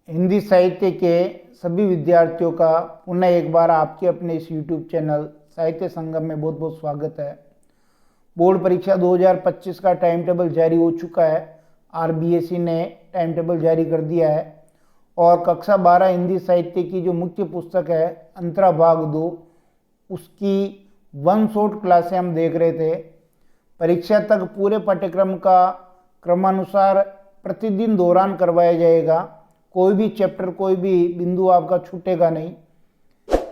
हिंदी साहित्य के सभी विद्यार्थियों का पुनः एक बार आपके अपने इस YouTube चैनल साहित्य संगम में बहुत बहुत स्वागत है। बोर्ड परीक्षा 2025 का टाइम टेबल जारी हो चुका है। RBSE ने टाइम टेबल जारी कर दिया है और कक्षा 12 हिंदी साहित्य की जो मुख्य पुस्तक है अंतरा भाग 2 उसकी वन शॉट क्लासें हम देख रहे थे। परीक्षा तक पूरे पाठ्यक्रम का क्रमानुसार प्रतिदिन दौरान करवाया जाएगा। कोई भी चैप्टर कोई भी बिंदु आपका छूटेगा नहीं।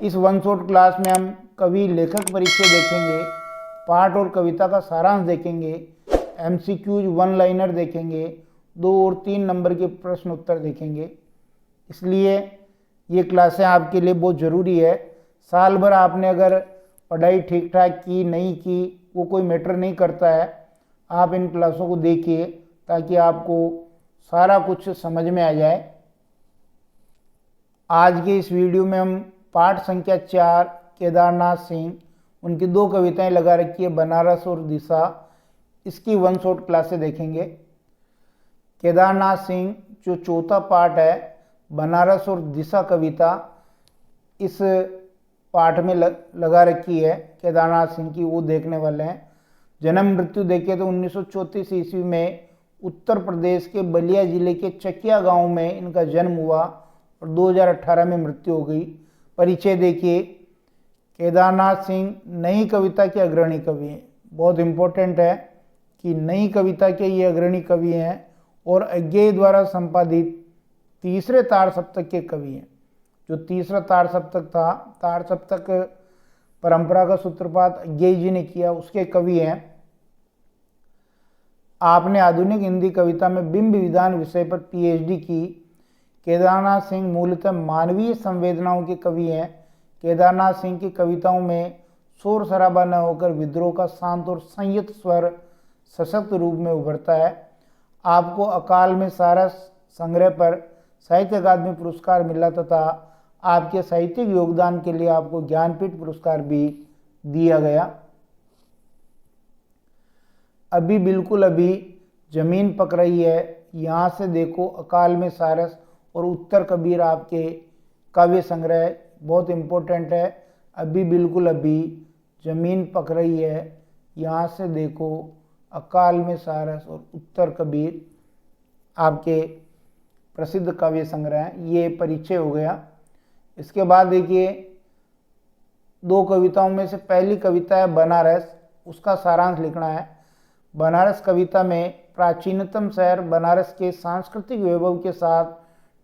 इस वन शॉट क्लास में हम कवि लेखक परिचय देखेंगे, पाठ और कविता का सारांश देखेंगे, MCQs वन लाइनर देखेंगे, 2 और 3 नंबर के प्रश्न उत्तर देखेंगे। इसलिए ये क्लासें आपके लिए बहुत ज़रूरी है। साल भर आपने अगर पढ़ाई ठीक ठाक की नहीं की वो कोई मैटर नहीं करता है। आप इन क्लासों को देखिए ताकि आपको सारा कुछ समझ में आ जाए। आज के इस वीडियो में हम पाठ संख्या 4 केदारनाथ सिंह, उनकी 2 कविताएं लगा रखी है बनारस और दिशा, इसकी वन शॉट क्लासें देखेंगे। केदारनाथ सिंह जो चौथा पाठ है बनारस और दिशा कविता, इस पाठ में लगा रखी है केदारनाथ सिंह की, वो देखने वाले हैं। जन्म मृत्यु देखें तो 1934 ईस्वी में उत्तर प्रदेश के बलिया जिले के चकिया गांव में इनका जन्म हुआ और 2018 में मृत्यु हो गई। परिचय देखिए, केदारनाथ सिंह नई कविता के अग्रणी कवि हैं। बहुत इम्पोर्टेंट है कि नई कविता के ये अग्रणी कवि हैं और अज्ञेय द्वारा संपादित तीसरे तार सप्तक के कवि हैं। जो तीसरा तार सप्तक था, तार सप्तक परंपरा का सूत्रपात अज्ञेय जी ने किया, उसके कवि हैं। आपने आधुनिक हिंदी कविता में बिंब विधान विषय पर PhD की। केदारनाथ सिंह मूलतः मानवीय संवेदनाओं के कवि हैं। केदारनाथ सिंह की कविताओं में शोर शराबा न होकर विद्रोह का शांत और संयत स्वर सशक्त रूप में उभरता है। आपको अकाल में सारस संग्रह पर साहित्य अकादमी पुरस्कार मिला तथा आपके साहित्यिक योगदान के लिए आपको ज्ञानपीठ पुरस्कार भी दिया गया। अभी बिल्कुल अभी जमीन पक रही है, यहाँ से देखो, अकाल में सारस और उत्तर कबीर आपके काव्य संग्रह बहुत इम्पोर्टेंट है। अभी बिल्कुल अभी जमीन पक रही है, यहाँ से देखो, अकाल में सारस और उत्तर कबीर आपके प्रसिद्ध काव्य संग्रह हैं। ये परिचय हो गया। इसके बाद देखिए 2 कविताओं में से पहली कविता है बनारस, उसका सारांश लिखना है। बनारस कविता में प्राचीनतम शहर बनारस के सांस्कृतिक वैभव के साथ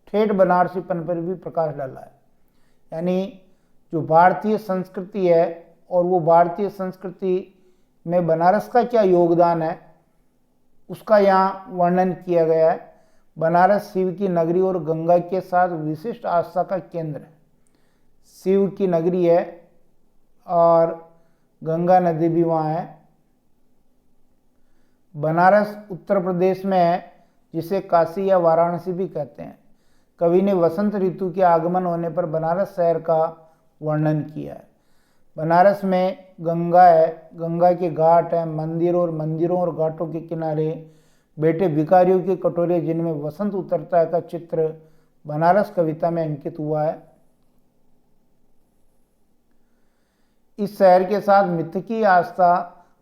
ठेठ बनारसीपन पर भी प्रकाश डाला है। यानी जो भारतीय संस्कृति है और वो भारतीय संस्कृति में बनारस का क्या योगदान है उसका यहाँ वर्णन किया गया है। बनारस शिव की नगरी और गंगा के साथ विशिष्ट आस्था का केंद्र है। शिव की नगरी है और गंगा नदी भी वहाँ है। बनारस उत्तर प्रदेश में है, जिसे काशी या वाराणसी भी कहते हैं। कवि ने वसंत ऋतु के आगमन होने पर बनारस शहर का वर्णन किया है। बनारस में गंगा है, गंगा के घाट हैं, मंदिर और मंदिरों और घाटों के किनारे बैठे भिखारियों के कटोरे जिनमें वसंत उतरता है का चित्र बनारस कविता में अंकित हुआ है। इस शहर के साथ मिथकी आस्था,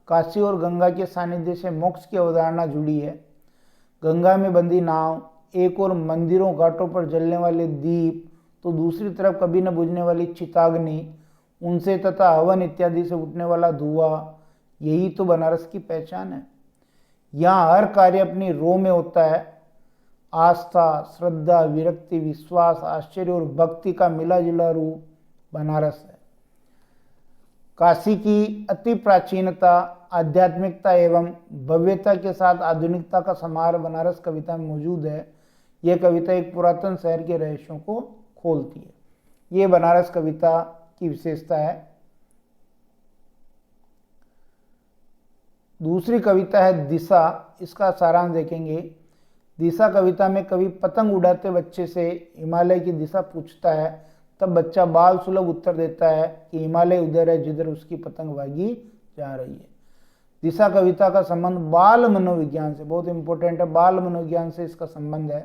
काशी और गंगा के सानिध्य से मोक्ष की अवधारणा जुड़ी है। गंगा में बंधी नाव, एक और मंदिरों घाटों पर जलने वाले दीप तो दूसरी तरफ कभी न बुझने वाली चिताग्नि, उनसे तथा हवन इत्यादि से उठने वाला धुआं, यही तो बनारस की पहचान है। यहाँ हर कार्य अपनी रो में होता है। आस्था, श्रद्धा, विरक्ति, विश्वास, आश्चर्य और भक्ति का मिला जुला रूप बनारस है। काशी की अति प्राचीनता, आध्यात्मिकता एवं भव्यता के साथ आधुनिकता का समाहार बनारस कविता में मौजूद है। यह कविता एक पुरातन शहर के रहस्यों को खोलती है। ये बनारस कविता की विशेषता है। दूसरी कविता है दिशा, इसका सारांश देखेंगे। दिशा कविता में कवि पतंग उड़ाते बच्चे से हिमालय की दिशा पूछता है, तब बच्चा बाल सुलभ उत्तर देता है कि हिमालय उधर है जिधर उसकी पतंग भागी जा रही है। दिशा कविता का संबंध बाल मनोविज्ञान से, बहुत इंपॉर्टेंट है, बाल मनोविज्ञान से इसका संबंध है।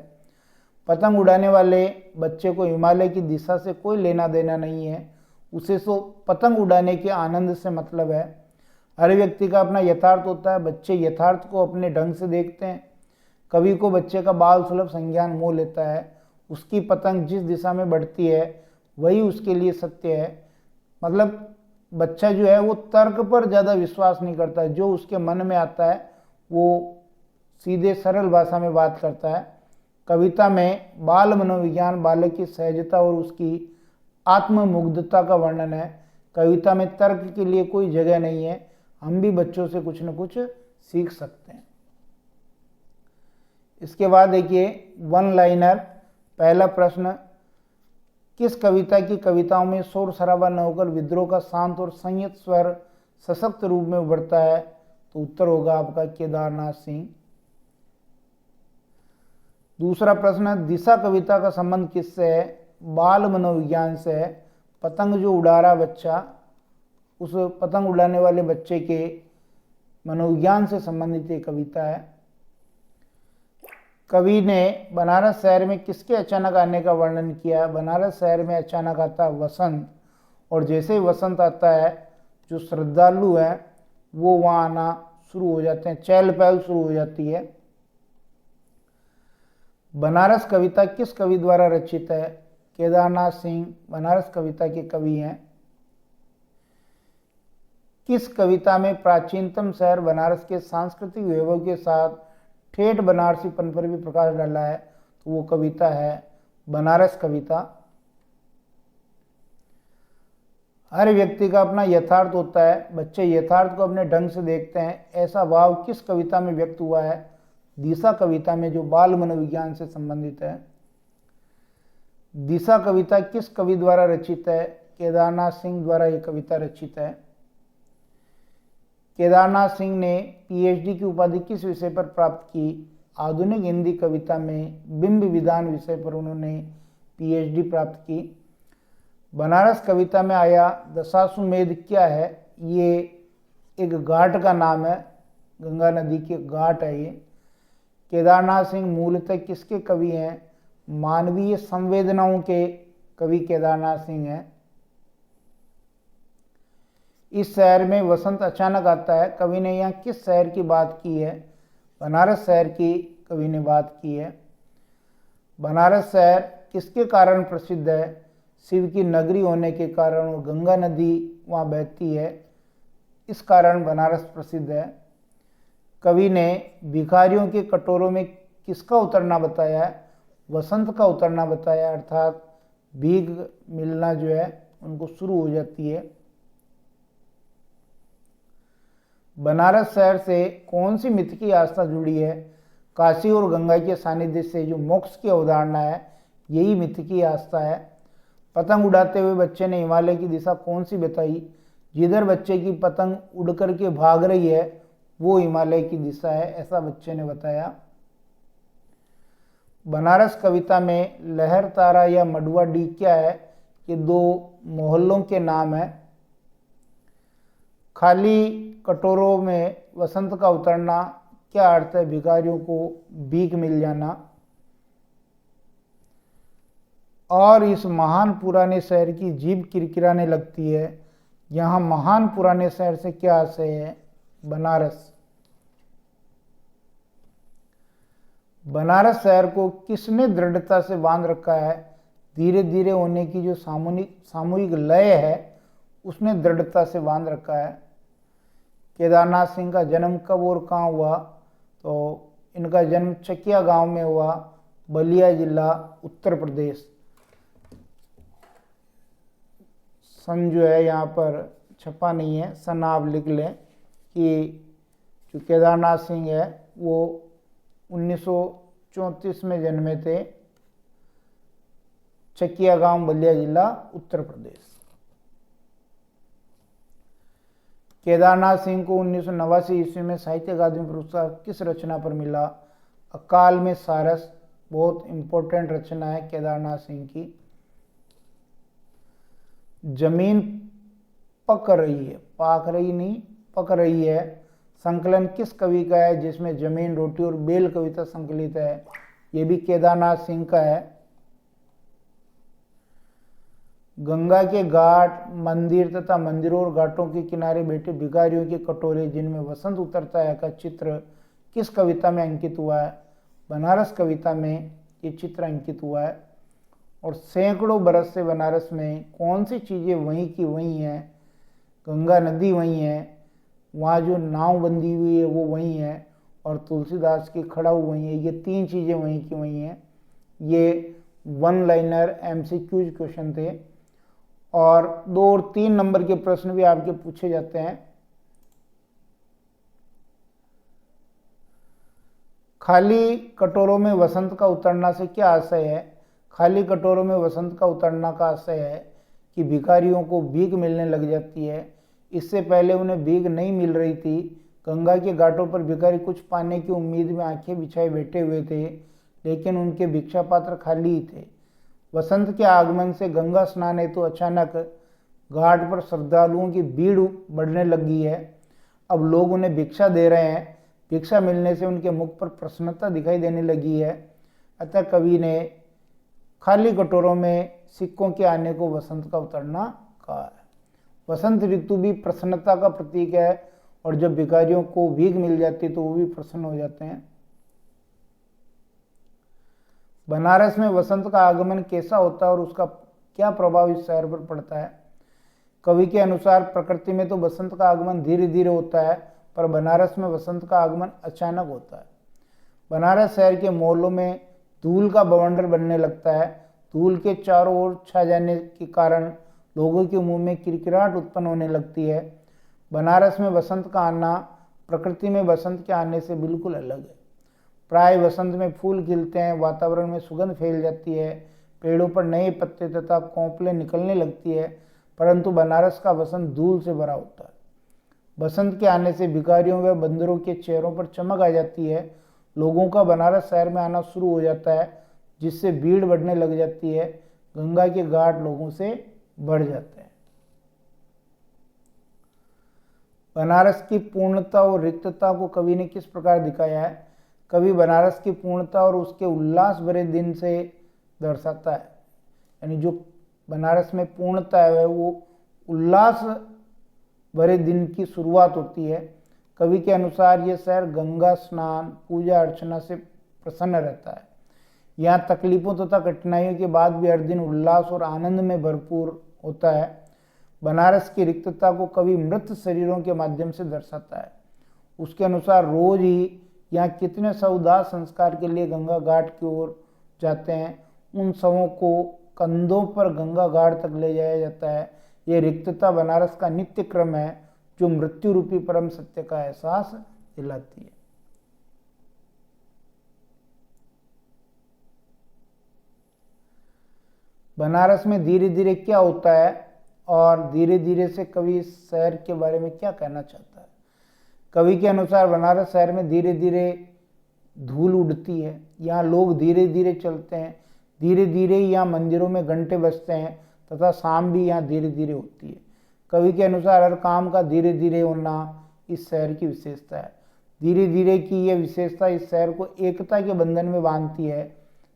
पतंग उड़ाने वाले बच्चे को हिमालय की दिशा से कोई लेना देना नहीं है, उसे तो पतंग उड़ाने के आनंद से मतलब है। हर व्यक्ति का अपना यथार्थ होता है, बच्चे यथार्थ को अपने ढंग से देखते हैं। कवि को बच्चे का बाल सुलभ संज्ञान मोह लेता है, उसकी पतंग जिस दिशा में बढ़ती है वही उसके लिए सत्य है। मतलब बच्चा जो है वो तर्क पर ज़्यादा विश्वास नहीं करता है, जो उसके मन में आता है वो सीधे सरल भाषा में बात करता है। कविता में बाल मनोविज्ञान, बालक की सहजता और उसकी आत्ममुग्धता का वर्णन है। कविता में तर्क के लिए कोई जगह नहीं है, हम भी बच्चों से कुछ न कुछ सीख सकते हैं। इसके बाद देखिए वन लाइनर। पहला प्रश्न, किस कविता की कविताओं में शोर शराबा न होकर विद्रोह का शांत और संयत स्वर सशक्त रूप में उभरता है? तो उत्तर होगा आपका केदारनाथ सिंह। दूसरा प्रश्न, दिशा कविता का संबंध किससे है? बाल मनोविज्ञान से है। पतंग जो उड़ा रहा बच्चा, उस पतंग उड़ाने वाले बच्चे के मनोविज्ञान से संबंधित एक कविता है। कवि ने बनारस शहर में किसके अचानक आने का वर्णन किया? बनारस शहर में अचानक आता वसंत, और जैसे ही वसंत आता है जो श्रद्धालु हैं वो वहाँ आना शुरू हो जाते हैं, चहल पहल शुरू हो जाती है। बनारस कविता किस कवि द्वारा रचित है? केदारनाथ सिंह बनारस कविता के कवि हैं। किस कविता में प्राचीनतम शहर बनारस के सांस्कृतिक वैभव के साथ ठेठ बनारसीपन पर भी प्रकाश डाला है? तो वो कविता है बनारस कविता। हर व्यक्ति का अपना यथार्थ होता है, बच्चे यथार्थ को अपने ढंग से देखते हैं, ऐसा भाव किस कविता में व्यक्त हुआ है? दिशा कविता में, जो बाल मनोविज्ञान से संबंधित है। दिशा कविता किस कवि द्वारा रचित है? केदारनाथ सिंह द्वारा ये कविता रचित है। केदारनाथ सिंह ने पीएचडी की उपाधि किस विषय पर प्राप्त की? आधुनिक हिंदी कविता में बिंब विधान विषय पर उन्होंने पीएचडी प्राप्त की। बनारस कविता में आया दशाश्वमेध क्या है? ये एक घाट का नाम है, गंगा नदी के घाट है ये। केदारनाथ सिंह मूलतः किसके कवि हैं? मानवीय संवेदनाओं के कवि केदारनाथ सिंह हैं। इस शहर में वसंत अचानक आता है, कवि ने यहाँ किस शहर की बात की है? बनारस शहर की कवि ने बात की है। बनारस शहर किसके कारण प्रसिद्ध है? शिव की नगरी होने के कारण, और गंगा नदी वहाँ बहती है, इस कारण बनारस प्रसिद्ध है। कवि ने भिखारियों के कटोरों में किसका उतरना बताया है? वसंत का उतरना बताया, अर्थात भीख मिलना जो है उनको शुरू हो जाती है। बनारस शहर से कौन सी मिथ की आस्था जुड़ी है? काशी और गंगा के सानिध्य से जो मोक्ष की अवधारणा है, यही मिथ की आस्था है। पतंग उड़ाते हुए बच्चे ने हिमालय की दिशा कौन सी बताई? जिधर बच्चे की पतंग उड़ करके भाग रही है वो हिमालय की दिशा है, ऐसा बच्चे ने बताया। बनारस कविता में लहर तारा या मडुआ डी क्या है? ये दो मोहल्लों के नाम है। खाली कटोरों में वसंत का उतरना क्या अर्थ है? भिखारियों को भीख मिल जाना। और इस महान पुराने शहर की जीभ किरकिराने लगती है, यहाँ महान पुराने शहर से क्या आशय है? बनारस। बनारस शहर को किसने दृढ़ता से बांध रखा है? धीरे धीरे होने की जो सामूहिक लय है उसने दृढ़ता से बांध रखा है। केदारनाथ सिंह का जन्म कब और कहाँ हुआ? तो इनका जन्म चकिया गांव में हुआ, बलिया जिला, उत्तर प्रदेश। सन जो है यहाँ पर छपा नहीं है, सन आप लिख लें कि जो केदारनाथ सिंह है वो 1934 में जन्मे थे, चकिया गांव, बलिया जिला, उत्तर प्रदेश। केदारनाथ सिंह को 1989 ईस्वी में साहित्य अकादमी पुरस्कार किस रचना पर मिला? अकाल में सारस, बहुत इंपॉर्टेंट रचना है केदारनाथ सिंह की। जमीन पक रही है, पाक रही नहीं, पक रही है, संकलन किस कवि का है जिसमें जमीन, रोटी और बेल कविता संकलित है? ये भी केदारनाथ सिंह का है। गंगा के घाट, मंदिर तथा मंदिरों और घाटों के किनारे बैठे भिखारियों के कटोरे जिनमें वसंत उतरता है का चित्र किस कविता में अंकित हुआ है? बनारस कविता में ये चित्र अंकित हुआ है। और सैकड़ों बरस से बनारस में कौन सी चीज़ें वहीं की वहीं हैं? गंगा नदी वहीं है, वहाँ जो नाव बंधी हुई है वो वहीं है, और तुलसीदास की खड़ाऊ वहीं है। ये तीन चीज़ें वहीं की वहीं हैं। ये वन लाइनर MCQ क्वेश्चन थे, और 2 और 3 नंबर के प्रश्न भी आपके पूछे जाते हैं। खाली कटोरों में वसंत का उतरना से क्या आशय है? खाली कटोरों में वसंत का उतरना का आशय है कि भिखारियों को भीख मिलने लग जाती है। इससे पहले उन्हें भीख नहीं मिल रही थी। गंगा के घाटों पर भिखारी कुछ पाने की उम्मीद में आंखें बिछाए बैठे हुए थे, लेकिन उनके भिक्षा पात्र खाली ही थे। वसंत के आगमन से गंगा स्नान हेतु अचानक घाट पर श्रद्धालुओं की भीड़ बढ़ने लगी है। अब लोग उन्हें भिक्षा दे रहे हैं। भिक्षा मिलने से उनके मुख पर प्रसन्नता दिखाई देने लगी है। अतः कवि ने खाली कटोरों में सिक्कों के आने को वसंत का उतरना कहा है। वसंत ऋतु भी प्रसन्नता का प्रतीक है, और जब भिखारियों को भीख मिल जाती है तो वो भी प्रसन्न हो जाते हैं। बनारस में वसंत का आगमन कैसा होता है और उसका क्या प्रभाव इस शहर पर पड़ता है? कवि के अनुसार प्रकृति में तो वसंत का आगमन धीरे धीरे होता है, पर बनारस में वसंत का आगमन अचानक होता है। बनारस शहर के मोहल्लों में धूल का बवंडर बनने लगता है। धूल के चारों ओर छा जाने के कारण लोगों के मुंह में किरकिराहट उत्पन्न होने लगती है। बनारस में वसंत का आना प्रकृति में वसंत के आने से बिल्कुल अलग है। प्राय वसंत में फूल खिलते हैं, वातावरण में सुगंध फैल जाती है, पेड़ों पर नए पत्ते तथा कोंपलें निकलने लगती है, परंतु बनारस का वसंत धूल से भरा होता है। बसंत के आने से भिखारियों व बंदरों के चेहरों पर चमक आ जाती है। लोगों का बनारस शहर में आना शुरू हो जाता है, जिससे भीड़ बढ़ने लग जाती है। गंगा के घाट लोगों से बढ़ जाते हैं। बनारस की पूर्णता और रिक्तता को कवि ने किस प्रकार दिखाया है? कवि बनारस की पूर्णता और उसके उल्लास भरे दिन से दर्शाता है। यानी जो बनारस में पूर्णता है वो उल्लास भरे दिन की शुरुआत होती है। कवि के अनुसार यह शहर गंगा स्नान, पूजा अर्चना से प्रसन्न रहता है। यहाँ तकलीफों तथा कठिनाइयों के बाद भी हर दिन उल्लास और आनंद में भरपूर होता है। बनारस की रिक्तता को कवि मृत शरीरों के माध्यम से दर्शाता है। उसके अनुसार रोज ही यहाँ कितने सौदाह संस्कार के लिए गंगा घाट की ओर जाते हैं। उन शवों को कंधों पर गंगा घाट तक ले जाया जाता है। यह रिक्तता बनारस का नित्य क्रम है, जो मृत्यु रूपी परम सत्य का एहसास दिलाती है। बनारस में धीरे धीरे क्या होता है और धीरे धीरे से कवि इस शहर के बारे में क्या कहना चाहता है? कवि के अनुसार बनारस शहर में धीरे धीरे धूल उड़ती है। यहाँ लोग धीरे धीरे चलते हैं। धीरे धीरे यहाँ मंदिरों में घंटे बजते हैं तथा शाम भी यहाँ धीरे धीरे होती है। कवि के अनुसार हर काम का धीरे धीरे होना इस शहर की विशेषता है। धीरे धीरे की यह विशेषता इस शहर को एकता के बंधन में बांधती है।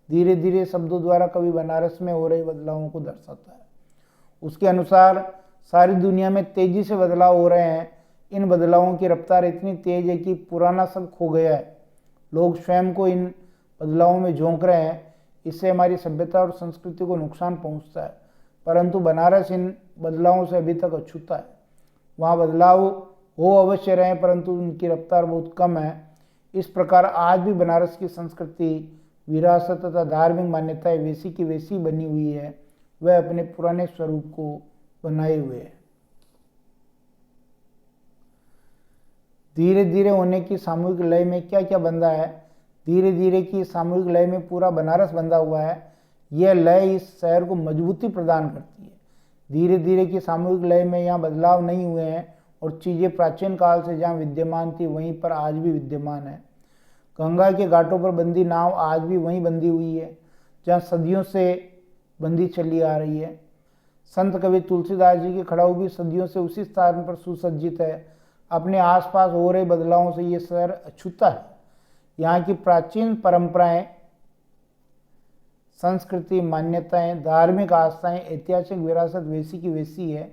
धीरे धीरे शब्दों द्वारा कवि बनारस में हो रहे बदलावों को दर्शाता है। उसके अनुसार सारी दुनिया में तेजी से बदलाव हो रहे हैं। इन बदलावों की रफ्तार इतनी तेज है कि पुराना सब खो गया है। लोग स्वयं को इन बदलावों में झोंक रहे हैं। इससे हमारी सभ्यता और संस्कृति को नुकसान पहुंचता है, परंतु बनारस इन बदलावों से अभी तक अछूता है। वहाँ बदलाव हो अवश्य रहे, परंतु उनकी रफ्तार बहुत कम है। इस प्रकार आज भी बनारस की संस्कृति, विरासत तथा धार्मिक मान्यताएं वैसी की वैसी बनी हुई है। वह अपने पुराने स्वरूप को बनाए हुए है। धीरे धीरे होने की सामूहिक लय में क्या क्या बंधा है? धीरे धीरे की सामूहिक लय में पूरा बनारस बंधा हुआ है। यह लय इस शहर को मजबूती प्रदान करती है। धीरे धीरे की सामूहिक लय में यहाँ बदलाव नहीं हुए हैं और चीज़ें प्राचीन काल से जहाँ विद्यमान थी वहीं पर आज भी विद्यमान है। गंगा के घाटों पर बंदी नाव आज भी वहीं बंधी हुई है जहाँ सदियों से बंदी चली आ रही है। संत कवि तुलसीदास जी की खड़ाऊ भी सदियों से उसी स्थान पर सुसज्जित है। अपने आसपास हो रहे बदलावों से ये शहर अछूता है। यहाँ की प्राचीन परंपराएं संस्कृति, मान्यताएं, धार्मिक आस्थाएं, ऐतिहासिक विरासत वैसी की वैसी है।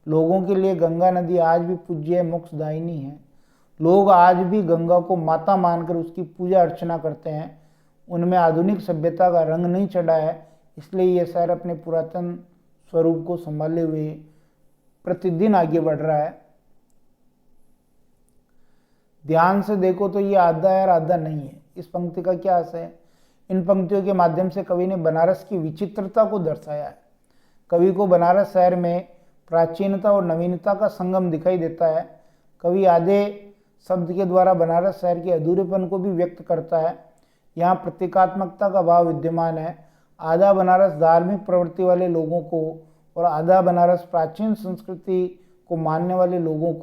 लोगों के लिए गंगा नदी आज भी पूज्य मोक्षदायिनी है। लोग आज भी गंगा को माता मानकर उसकी पूजा अर्चना करते हैं। उनमें आधुनिक सभ्यता का रंग नहीं चढ़ा है, इसलिए यह शहर अपने पुरातन स्वरूप को संभाले हुए प्रतिदिन आगे बढ़ रहा है। ध्यान से देखो तो ये आधा है और आधा नहीं है। इस पंक्ति का क्या आशय है? इन पंक्तियों के माध्यम से कवि ने बनारस की विचित्रता को दर्शाया है। कवि को बनारस शहर में प्राचीनता और नवीनता का संगम दिखाई देता है। कवि आधे शब्द के द्वारा बनारस शहर के अधूरेपन को भी व्यक्त करता है। यहाँ प्रतीकात्मकता का भाव विद्यमान है। आधा बनारस धार्मिक प्रवृत्ति वाले लोगों को और आधा बनारस प्राचीन संस्कृति को मानने वाले लोगों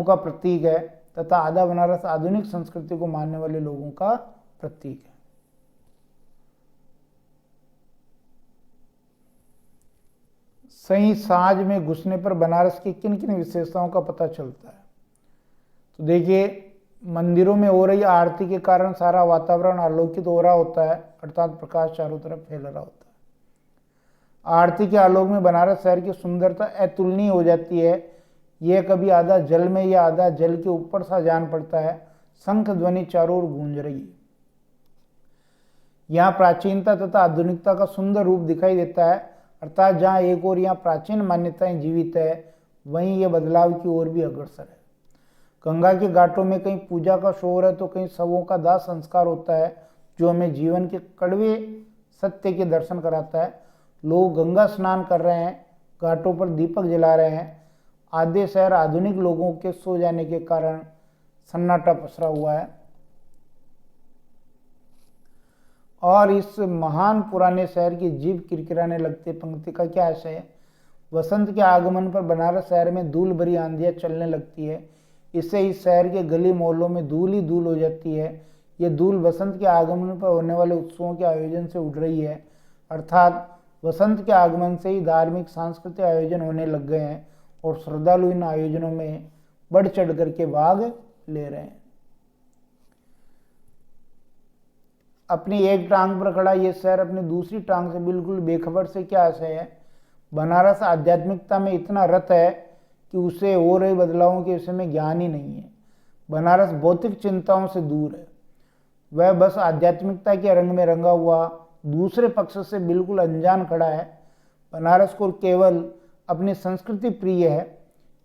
का प्रतीक है, तथा आधा बनारस आधुनिक संस्कृति को मानने वाले लोगों का प्रतीक है। सही साँझ में घुसने पर बनारस की किन किन विशेषताओं का पता चलता है? तो देखिए, मंदिरों में हो रही आरती के कारण सारा वातावरण आलोकित हो रहा होता है, अर्थात प्रकाश चारों तरफ फैल रहा होता है। आरती के आलोक में बनारस शहर की सुंदरता अतुलनीय हो जाती है। यह कभी आधा जल में या आधा जल के ऊपर सा जान पड़ता है। शंख ध्वनि चारों ओर गूंज रही है। यहाँ प्राचीनता तथा आधुनिकता का सुंदर रूप दिखाई देता है, अर्थात जहाँ एक ओर यहाँ प्राचीन मान्यताएं जीवित है, वहीं यह बदलाव की ओर भी अग्रसर है। गंगा के घाटों में कहीं पूजा का शोर है तो कहीं शवों का दाह संस्कार होता है, जो हमें जीवन के कड़वे सत्य के दर्शन कराता है। लोग गंगा स्नान कर रहे हैं, घाटों पर दीपक जला रहे हैं। आधे शहर आधुनिक लोगों के सो जाने के कारण सन्नाटा पसरा हुआ है। और इस महान पुराने शहर की जीभ किरकिराने लगती पंक्ति का क्या आशय है? वसंत के आगमन पर बनारस शहर में धूल भरी आंधियां चलने लगती है। इससे इस शहर के गली मोहल्लों में धूल ही धूल हो जाती है। ये धूल वसंत के आगमन पर होने वाले उत्सवों के आयोजन से उड़ रही है, अर्थात वसंत के आगमन से ही धार्मिक सांस्कृतिक आयोजन होने लग गए हैं और श्रद्धालु इन आयोजनों में बढ़ चढ़ करके भाग ले रहे हैं। अपनी एक टांग पर खड़ा ये शहर अपनी दूसरी टांग से बिल्कुल बेखबर से क्या आशय है? बनारस आध्यात्मिकता में इतना रत है कि उसे हो रहे बदलावों के विषय में ज्ञान ही नहीं है। बनारस भौतिक चिंताओं से दूर है। वह बस आध्यात्मिकता के रंग में रंगा हुआ दूसरे पक्ष से बिल्कुल अनजान खड़ा है। बनारस को केवल अपनी संस्कृति प्रिय है।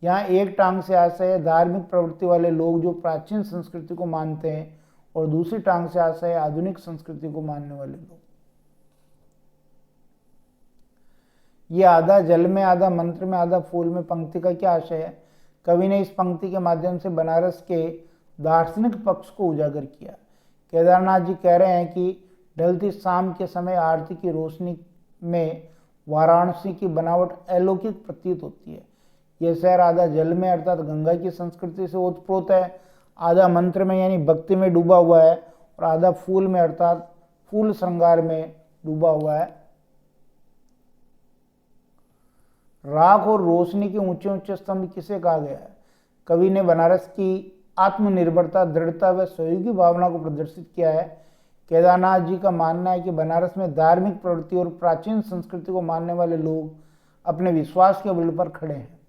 यहाँ एक टांग से आशय है धार्मिक प्रवृत्ति वाले लोग जो प्राचीन संस्कृति को मानते हैं, और दूसरी टांग से आशय है आधुनिक संस्कृति को मानने वाले लोग। ये आधा जल में, आधा मंत्र में, आधा फूल में पंक्ति का क्या आशय है? कवि ने इस पंक्ति के माध्यम से बनारस के दार्शनिक पक्ष को उजागर किया। केदारनाथ जी कह रहे हैं कि ढलती शाम के समय आरती की रोशनी में वाराणसी की बनावट अलौकिक प्रतीत होती है। यह शहर आधा जल में अर्थात गंगा की संस्कृति से ओतप्रोत है, आधा मंत्र में यानी भक्ति में डूबा हुआ है, और आधा फूल में अर्थात फूल श्रृंगार में डूबा हुआ है। राख और रोशनी के ऊंचे ऊंचे स्तंभ किसे कहा गया है? कवि ने बनारस की आत्मनिर्भरता, दृढ़ता व सहयोगी भावना को प्रदर्शित किया है। केदारनाथ जी का मानना है कि बनारस में धार्मिक प्रवृत्ति और प्राचीन संस्कृति को मानने वाले लोग अपने विश्वास के बल पर खड़े हैं,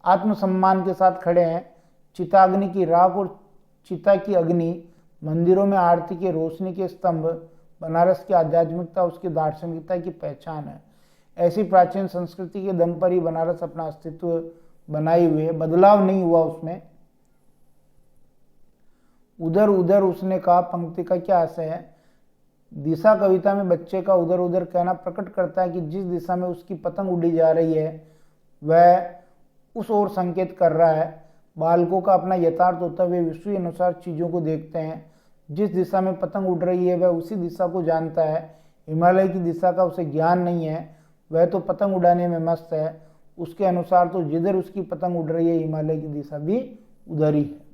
आत्मसम्मान के साथ खड़े हैं। चिताग्नि की राख और चिता की अग्नि, मंदिरों में आरती के रोशनी के स्तंभ बनारस की आध्यात्मिकता, उसकी दार्शनिकता की पहचान है। ऐसी प्राचीन संस्कृति के दम पर ही बनारस अपना अस्तित्व बनाए हुए, बदलाव नहीं हुआ उसमें। उधर उधर उसने कहा पंक्ति का क्या आशय है? दिशा कविता में बच्चे का उधर उधर कहना प्रकट करता है कि जिस दिशा में उसकी पतंग उड़ी जा रही है वह उस ओर संकेत कर रहा है। बालकों का अपना यथार्थ होता है, वे विश्व अनुसार चीज़ों को देखते हैं। जिस दिशा में पतंग उड़ रही है वह उसी दिशा को जानता है। हिमालय की दिशा का उसे ज्ञान नहीं है, वह तो पतंग उड़ाने में मस्त है। उसके अनुसार तो जिधर उसकी पतंग उड़ रही है हिमालय की दिशा भी उधर ही है।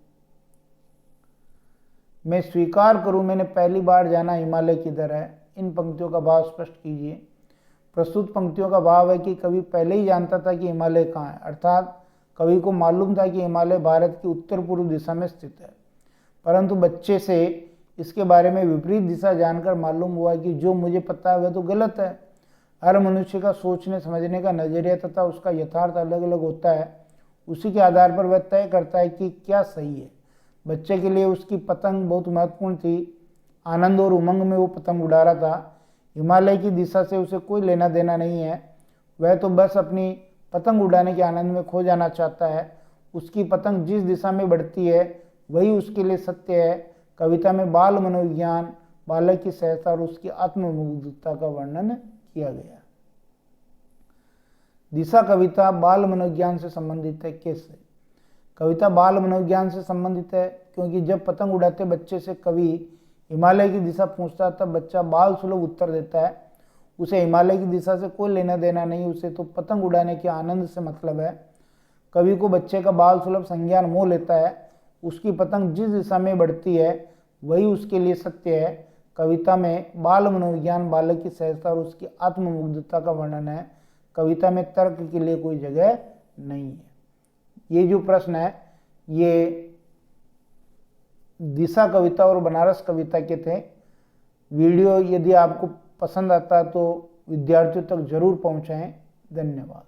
मैं स्वीकार करूं मैंने पहली बार जाना हिमालय किधर है। इन पंक्तियों का भाव स्पष्ट कीजिए। प्रस्तुत पंक्तियों का भाव है कि कवि पहले ही जानता था कि हिमालय कहाँ है, अर्थात कवि को मालूम था कि हिमालय भारत की उत्तर पूर्व दिशा में स्थित है, परंतु बच्चे से इसके बारे में विपरीत दिशा जानकर मालूम हुआ कि जो मुझे पता है वह तो गलत है। हर मनुष्य का सोचने समझने का नजरिया तथा उसका यथार्थ अलग अलग होता है। उसी के आधार पर वह तय करता है कि क्या सही है। बच्चे के लिए उसकी पतंग बहुत महत्वपूर्ण थी। आनंद और उमंग में वो पतंग उड़ा रहा था। हिमालय की दिशा से उसे कोई लेना देना नहीं है। वह तो बस अपनी पतंग उड़ाने के आनंद में खो जाना चाहता है। उसकी पतंग जिस दिशा में बढ़ती है वही उसके लिए सत्य है। कविता में बाल मनोविज्ञान, बालक की सहजता और उसकी आत्ममुग्धता का वर्णन किया गया। दिशा कविता बाल मनोविज्ञान से संबंधित है। कैसे? कविता बाल मनोविज्ञान से संबंधित है क्योंकि जब पतंग उड़ाते बच्चे से कवि हिमालय की दिशा पूछता तब बच्चा बाल सुलभ उत्तर देता है। उसे हिमालय की दिशा से कोई लेना देना नहीं, उसे तो पतंग उड़ाने के आनंद से मतलब है। कवि को बच्चे का बाल सुलभ संज्ञान मोह लेता है। उसकी पतंग जिस दिशा में बढ़ती है वही उसके लिए सत्य है। कविता में बाल मनोविज्ञान, बालक की सहजता और उसकी आत्ममुग्धता का वर्णन है। कविता में तर्क के लिए कोई जगह नहीं है। ये जो प्रश्न है ये दिशा कविता और बनारस कविता के थे। वीडियो यदि आपको पसंद आता है तो विद्यार्थियों तक जरूर पहुंचाएं। धन्यवाद।